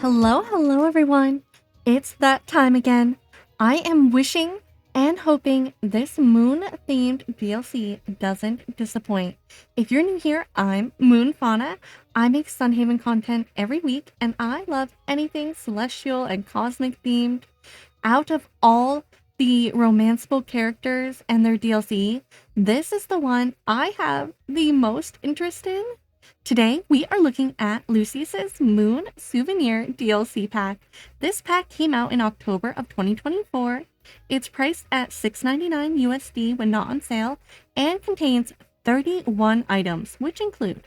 Hello everyone. It's that time again. I am wishing and hoping this moon-themed DLC doesn't disappoint. If you're new here, I'm MoonFauna. I make Sunhaven content every week, and I love anything celestial and cosmic themed. Out of all the romanceable characters and their DLC, this is the one I have the most interest in. Today, we are looking at Lucius's Moon Souvenir DLC pack. This pack came out in October of 2024. It's priced at $6.99 USD when not on sale and contains 31 items, which include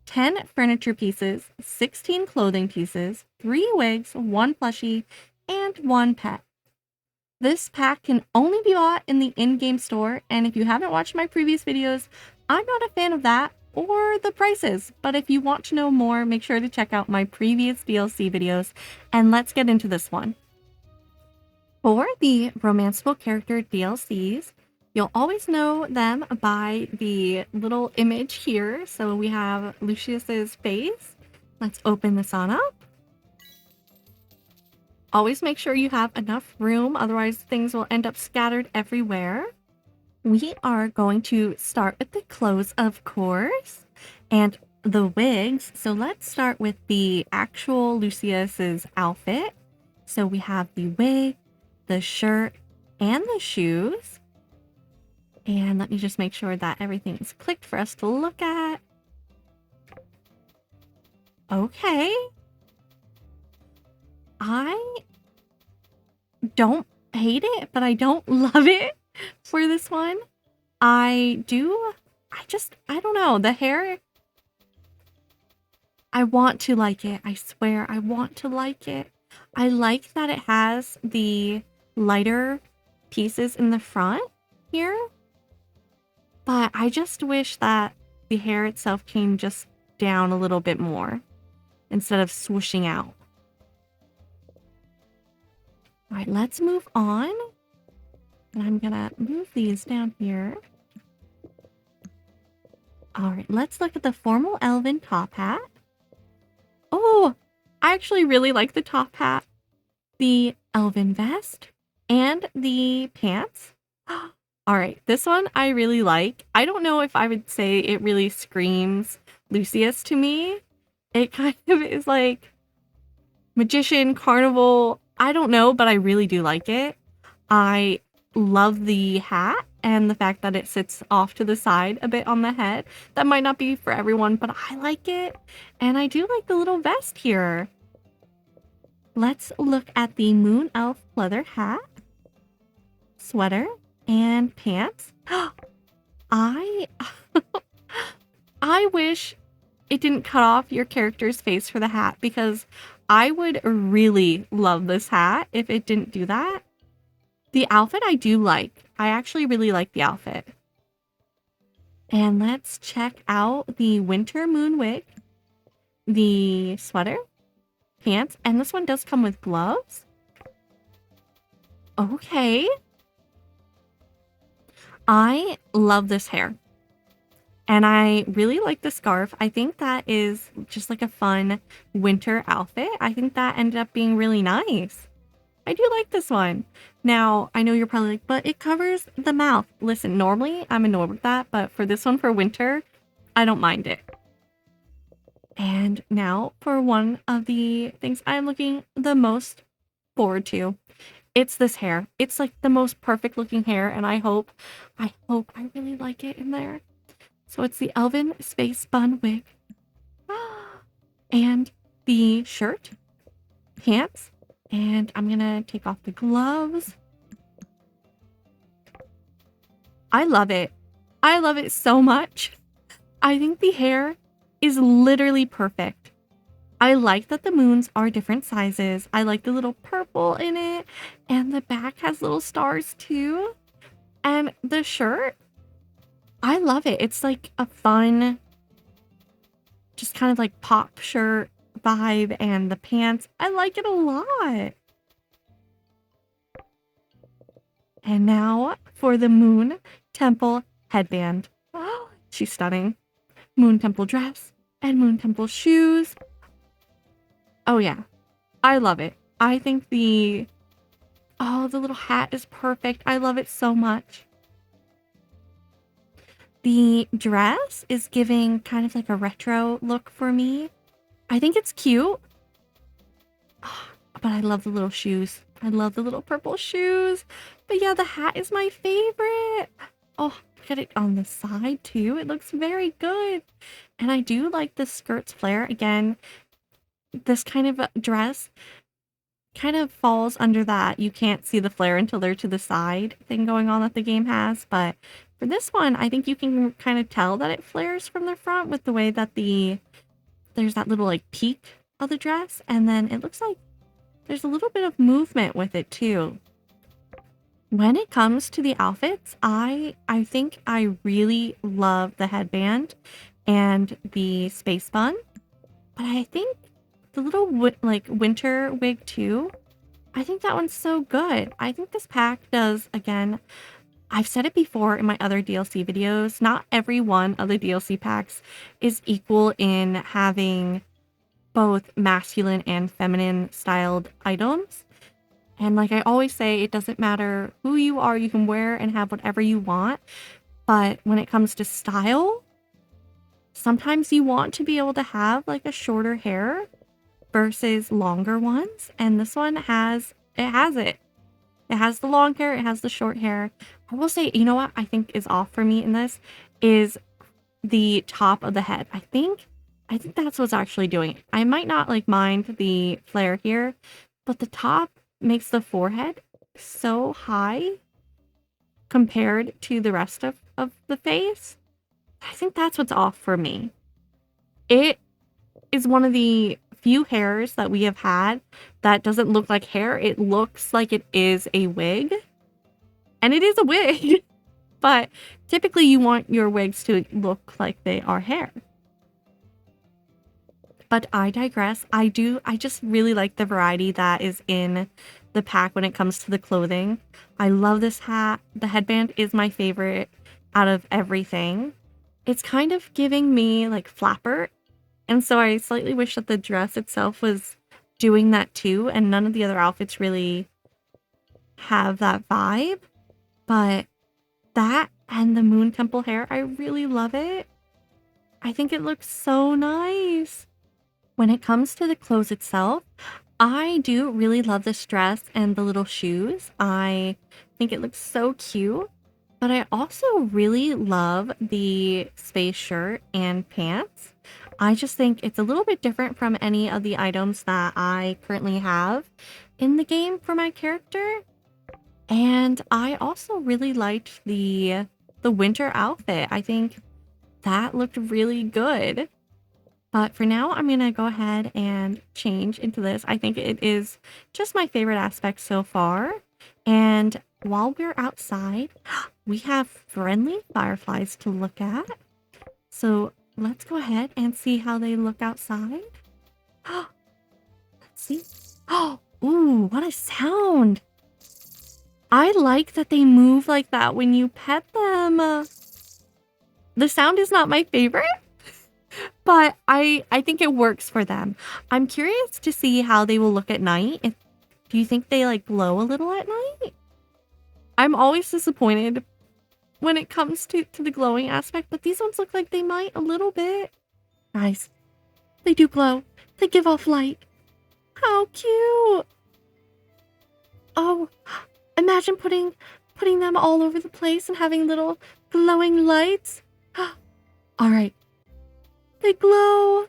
10 furniture pieces, 16 clothing pieces, 3 wigs, 1 plushie, and 1 pet. This pack can only be bought in the in-game store, and if you haven't watched my previous videos, I'm not a fan of that or the prices, but if you want to know more, make sure to check out my previous DLC videos, and let's get into this one. For the romanceable character DLCs, you'll always know them by the little image here. So we have Lucius's face. Let's open this on up. Always make sure you have enough room, otherwise things will end up scattered everywhere. We are going to start with the clothes, of course, and the wigs. So let's start with the actual Lucius's outfit. So we have the wig, the shirt, and the shoes. And let me just make sure that everything is clicked for us to look at. Okay. I don't hate it, but I don't love it for this one. I don't know. The hair, I want to like it. I swear, I want to like it. I like that it has the lighter pieces in the front here, but I just wish that the hair itself came just down a little bit more instead of swooshing out. All right, let's move on. And I'm gonna move these down here. All right, let's look at the formal elven top hat. Oh, I actually really like the top hat, the elven vest, and the pants. All right, this one I really like. I don't know if I would say it really screams Lucius to me. It kind of is like magician, carnival, I don't know, but I really do like it. I love the hat and the fact that it sits off to the side a bit on the head. That might not be for everyone, but I like it. And I do like the little vest here. Let's look at the moon elf leather hat, sweater, and pants. I wish it didn't cut off your character's face for the hat, because I would really love this hat if it didn't do that. The outfit I do like. I actually really like the outfit. And let's check out the winter moon wig, the sweater, pants, and this one does come with gloves. Okay. I love this hair. And I really like the scarf. I think that is just like a fun winter outfit. I think that ended up being really nice. I do like this one. Now, I know you're probably like, but it covers the mouth. Listen, normally I'm annoyed with that, but for this one, for winter, I don't mind it. And now for one of the things I'm looking the most forward to. It's this hair. It's like the most perfect looking hair, and I hope I really like it in there. So it's the elven space bun wig. And the shirt, pants, and I'm gonna take off the gloves. I love it. I love it so much. I think the hair is literally perfect. I like that the moons are different sizes. I like the little purple in it, and the back has little stars too. And the shirt, I love it. It's like a fun, just kind of like pop shirt vibe, and the pants, I like it a lot. And now for the Moon Temple headband. Oh, she's stunning. Moon Temple dress and Moon Temple shoes. Oh yeah. I love it. I think the little hat is perfect. I love it so much. The dress is giving kind of like a retro look for me. I think it's cute. But I love the little shoes. I love the little purple shoes. But yeah, the hat is my favorite. Oh, look at it on the side too. It looks very good. And I do like the skirt's flare. Again, this kind of dress kind of falls under that you can't see the flare until they're to the side thing going on that the game has. But for this one, I think you can kind of tell that it flares from the front with the way that there's that little like peak of the dress. And then it looks like there's a little bit of movement with it too. When it comes to the outfits, I think I really love the headband and the space bun. But I think the little like winter wig too, I think that one's so good. I think this pack does, again, I've said it before in my other DLC videos, not every one of the DLC packs is equal in having both masculine and feminine styled items. And like I always say, it doesn't matter who you are, you can wear and have whatever you want. But when it comes to style, sometimes you want to be able to have like a shorter hair versus longer ones. And this one has it. It has the long hair, it has the short hair. I will say, you know what I think is off for me in this is the top of the head. I think that's what's actually doing it. I might not like mind the flare here, but the top makes the forehead so high compared to the rest of the face. I think that's what's off for me. It is one of the few hairs that we have had that doesn't look like hair. It looks like it is a wig. And it is a wig. But typically you want your wigs to look like they are hair. But I digress. I just really like the variety that is in the pack when it comes to the clothing. I love this hat. The headband is my favorite out of everything. It's kind of giving me like flapper. And so I slightly wish that the dress itself was doing that too. And none of the other outfits really have that vibe. But that and the moon temple hair, I really love it. I think it looks so nice. When it comes to the clothes itself, I do really love this dress and the little shoes. I think it looks so cute. But I also really love the space shirt and pants. I just think it's a little bit different from any of the items that I currently have in the game for my character. And I also really liked the winter outfit. I think that looked really good. But for now, I'm going to go ahead and change into this. I think it is just my favorite aspect so far. And while we're outside, we have friendly fireflies to look at. So let's go ahead and see how they look outside. Let's see. Oh, ooh, what a sound. I like that they move like that when you pet them. The sound is not my favorite. But I think it works for them. I'm curious to see how they will look at night. Do you think they like glow a little at night? I'm always disappointed when it comes to the glowing aspect, but these ones look like they might a little bit. Guys, they do glow. They give off light. How cute. Oh, imagine putting them all over the place and having little glowing lights. All right. They glow.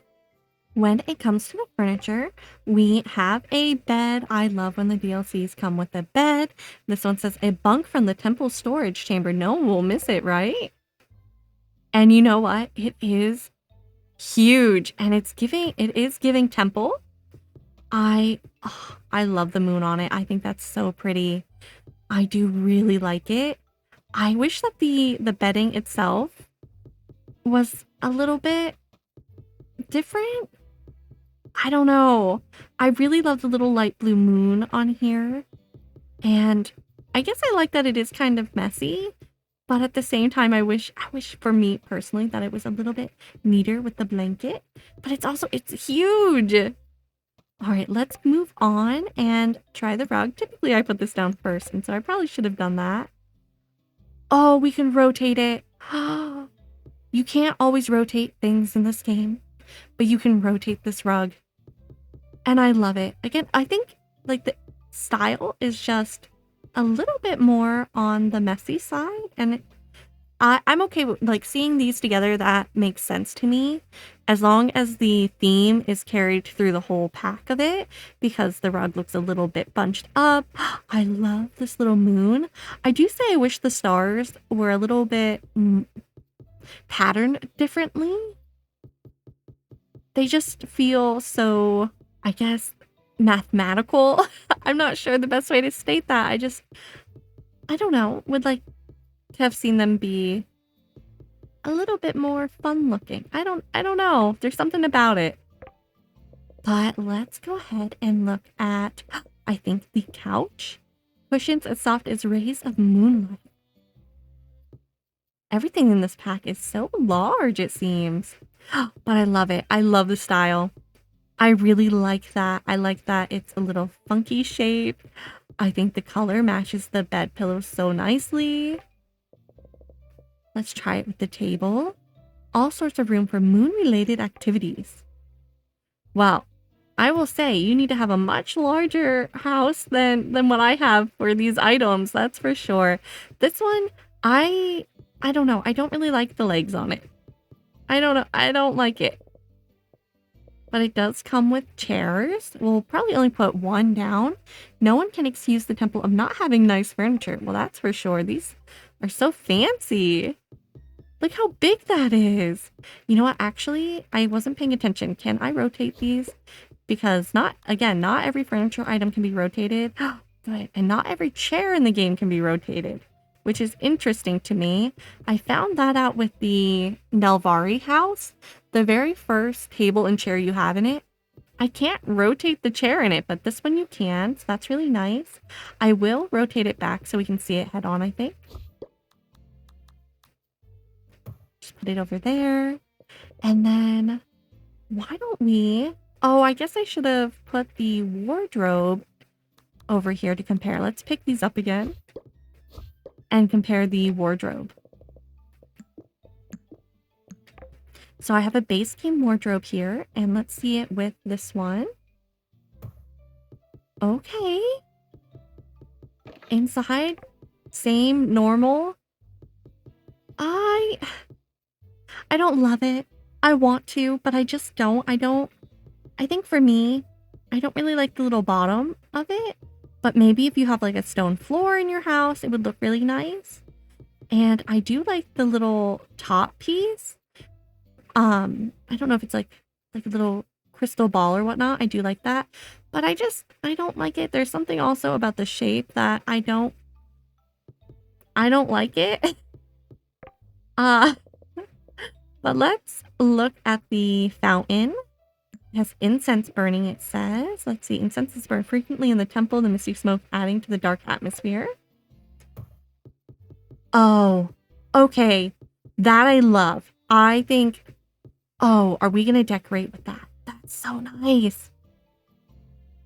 When it comes to the furniture, we have a bed. I love when the DLCs come with a bed. This one says a bunk from the temple storage chamber. No one will miss it, right? And you know what? It is huge and it is giving temple. I love the moon on it. I think that's so pretty. I do really like it. I wish that the bedding itself was a little bit different. I don't know. I really love the little light blue moon on here. And I guess I like that it is kind of messy. But at the same time, I wish for me personally that it was a little bit neater with the blanket. But it's huge. All right, let's move on and try the rug. Typically, I put this down first, and so I probably should have done that. Oh, we can rotate it. You can't always rotate things in this game, but you can rotate this rug. And I love it. Again, I think like the style is just a little bit more on the messy side, and I'm okay with like seeing these together. That makes sense to me, as long as the theme is carried through the whole pack of it, because the rug looks a little bit bunched up. I love this little moon. I do say I wish the stars were a little bit patterned differently. They just feel so, I guess, mathematical. I'm not sure the best way to state that. I don't know, would like to have seen them be a little bit more fun looking. I don't know. There's something about it. But let's go ahead and look at, I think, the couch. Cushions as soft as rays of moonlight. Everything in this pack is so large, it seems. But I love it. I love the style. I really like that. I like that it's a little funky shape. I think the color matches the bed pillows so nicely. Let's try it with the table. All sorts of room for moon-related activities. Well, I will say you need to have a much larger house than what I have for these items. That's for sure. This one, I don't know. I don't really like the legs on it. I don't know. I don't like it. But it does come with chairs. We'll probably only put one down. No one can excuse the temple of not having nice furniture. Well, that's for sure. These are so fancy. Look how big that is. You know what? Actually, I wasn't paying attention. Can I rotate these? Because not every furniture item can be rotated. Good. And not every chair in the game can be rotated, which is interesting to me. I found that out with the Nelvari house. The very first table and chair you have in it, I can't rotate the chair in it, but this one you can, so that's really nice. I will rotate it back so we can see it head on, I think. Just put it over there. And then, why don't we... Oh, I guess I should have put the wardrobe over here to compare. Let's pick these up again and compare the wardrobe. So I have a base game wardrobe here, and let's see it with this one. Okay. Inside, same, normal. I don't love it. I want to, but I just don't. I think for me, I don't really like the little bottom of it, but maybe if you have like a stone floor in your house, it would look really nice. And I do like the little top piece. I don't know if it's like a little crystal ball or whatnot. I do like that, but I don't like it. There's something also about the shape that I don't like it. But let's look at the fountain. It has incense burning, it says. Let's see. Incense is burned frequently in the temple, the misty smoke adding to the dark atmosphere. Oh, okay. That I love. I think... Oh, are we going to decorate with that? That's so nice.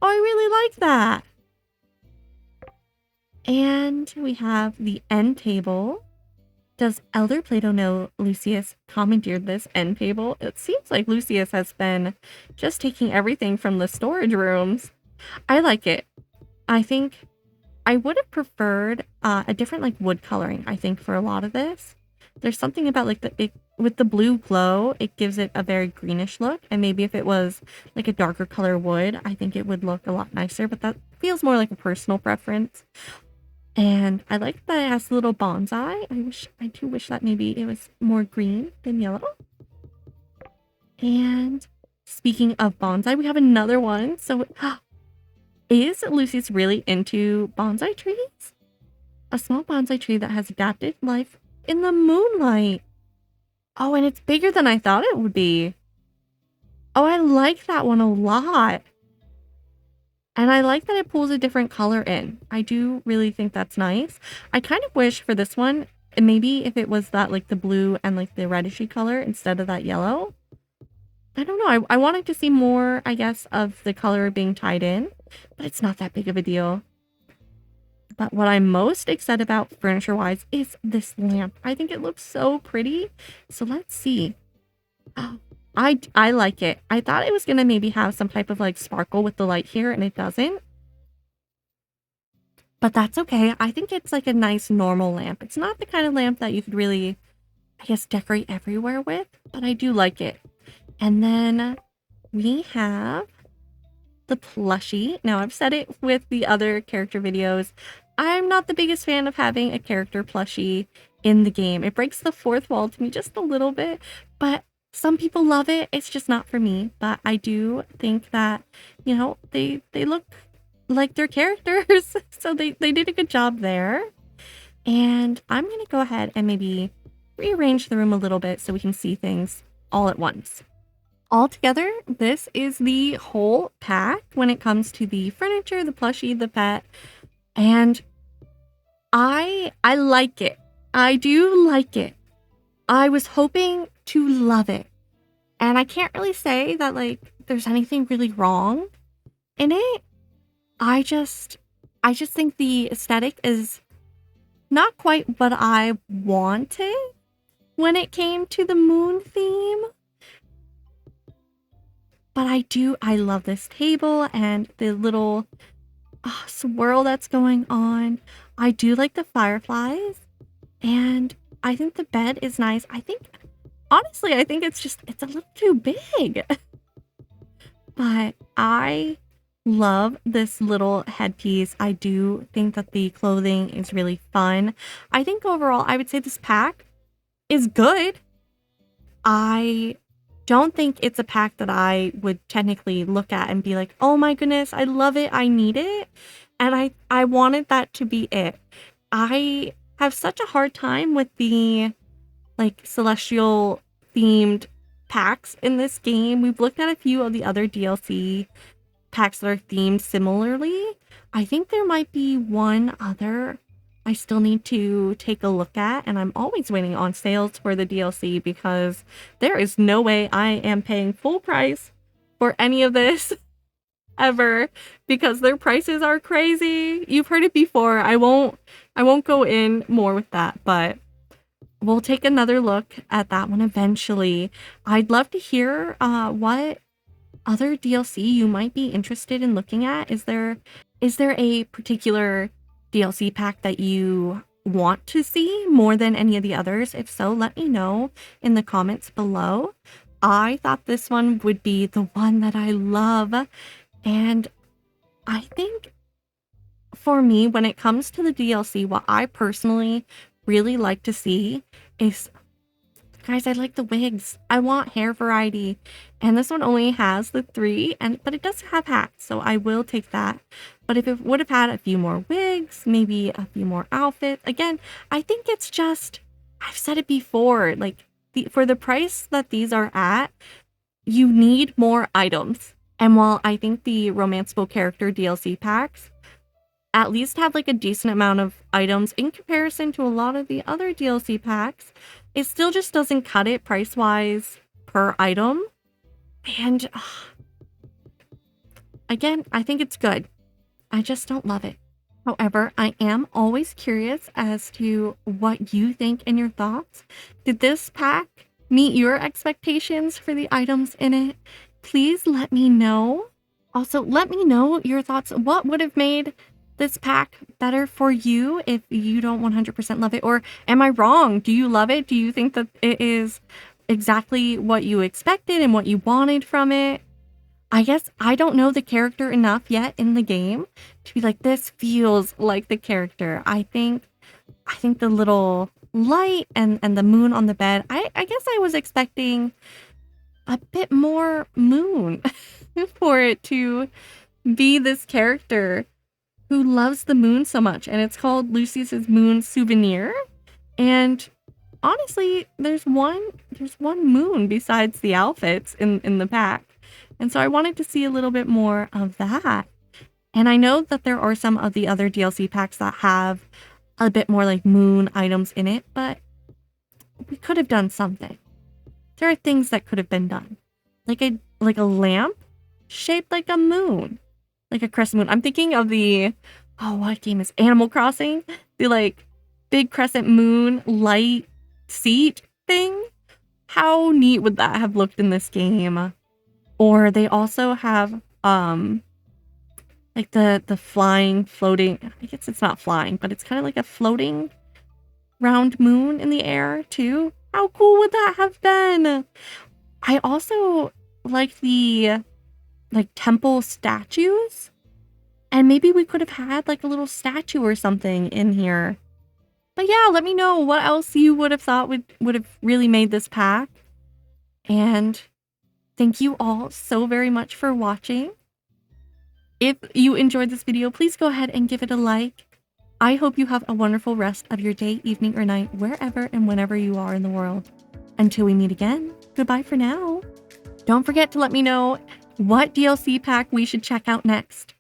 Oh, I really like that. And we have the end table. Does Elder Plato know Lucius commandeered this end table? It seems like Lucius has been just taking everything from the storage rooms. I like it. I think I would have preferred a different like wood coloring, I think, for a lot of this. There's something about like with the blue glow, it gives it a very greenish look. And maybe if it was like a darker color wood, I think it would look a lot nicer. But that feels more like a personal preference. And I like that it has a little bonsai. I do wish that maybe it was more green than yellow. And speaking of bonsai, we have another one. So is Lucius really into bonsai trees? A small bonsai tree that has adapted life in the moonlight. Oh, and it's bigger than I thought it would be. Oh, I like that one a lot. And I like that it pulls a different color in. I do really think that's nice. I kind of wish for this one, maybe if it was that like the blue and like the reddishy color instead of that yellow. I don't know. I wanted to see more, I guess, of the color being tied in, but it's not that big of a deal. But what I'm most excited about furniture-wise is this lamp. I think it looks so pretty. So let's see. I like it. I thought it was going to maybe have some type of like sparkle with the light here, and it doesn't. But that's okay. I think it's like a nice normal lamp. It's not the kind of lamp that you could really, I guess, decorate everywhere with, but I do like it. And then we have the plushie. Now, I've said it with the other character videos. I'm not the biggest fan of having a character plushie in the game. It breaks the fourth wall to me just a little bit, but some people love it. It's just not for me. But I do think that, you know, they look like their characters. So they did a good job there. And I'm going to go ahead and maybe rearrange the room a little bit so we can see things all at once. Altogether, this is the whole pack when it comes to the furniture, the plushie, the pet, and I like it. I do like it. I was hoping to love it, and I can't really say that like there's anything really wrong in it. I just think the aesthetic is not quite what I wanted when it came to the moon theme. But I love this table and the little swirl that's going on. I do like the fireflies, and I think the bed is nice. Honestly, I think it's a little too big. But I love this little headpiece. I do think that the clothing is really fun. I think overall, I would say this pack is good. I don't think it's a pack that I would technically look at and be like, oh my goodness, I love it, I need it. And I wanted that to be it. I have such a hard time with the like celestial themed packs in this game. We've looked at a few of the other DLC packs that are themed similarly. I think there might be one other I still need to take a look at, and I'm always waiting on sales for the DLC because there is no way I am paying full price for any of this ever, because their prices are crazy. You've heard it before. I won't go in more with that, but we'll take another look at that one eventually. I'd love to hear what other DLC you might be interested in looking at. Is there a particular DLC pack that you want to see more than any of the others? If so, let me know in the comments below. I thought this one would be the one that I love, and I think for me, when it comes to the DLC, what I personally really like to see is, guys, I like the wigs. I want hair variety. And this one only has the 3, but it does have hats, so I will take that. But if it would have had a few more wigs, maybe a few more outfits, again, I think it's just, I've said it before, like for the price that these are at, you need more items. And while I think the romanceable character DLC packs at least have like a decent amount of items in comparison to a lot of the other DLC packs, it still just doesn't cut it price-wise per item. And again, I think it's good. I just don't love it. However, I am always curious as to what you think and your thoughts. Did this pack meet your expectations for the items in it? Please let me know. Also, let me know your thoughts. What would have made this pack better for you if you don't 100% love it? Or am I wrong? Do you love it? Do you think that it is exactly what you expected and what you wanted from it? I guess I don't know the character enough yet in the game to be like, this feels like the character. I think the little light and the moon on the bed, I guess I was expecting a bit more moon for it to be this character who loves the moon so much. And it's called lucius'moonsouvenirs. And honestly, there's one moon besides the outfits in the pack. And so I wanted to see a little bit more of that. And I know that there are some of the other DLC packs that have a bit more like moon items in it, but we could have done something. There are things that could have been done. like a lamp shaped like a moon, like a crescent moon. I'm thinking of the, oh, what game is Animal Crossing? The like big crescent moon light seat thing. How neat would that have looked in this game? Or they also have like the flying, floating, I guess it's not flying, but it's kind of like a floating round moon in the air too. How cool would that have been? I also like the like temple statues, and maybe we could have had like a little statue or something in here. But yeah, let me know what else you would have thought would have really made this pack. And thank you all so very much for watching. If you enjoyed this video, please go ahead and give it a like. I hope you have a wonderful rest of your day, evening, or night, wherever and whenever you are in the world. Until we meet again, goodbye for now. Don't forget to let me know what DLC pack we should check out next.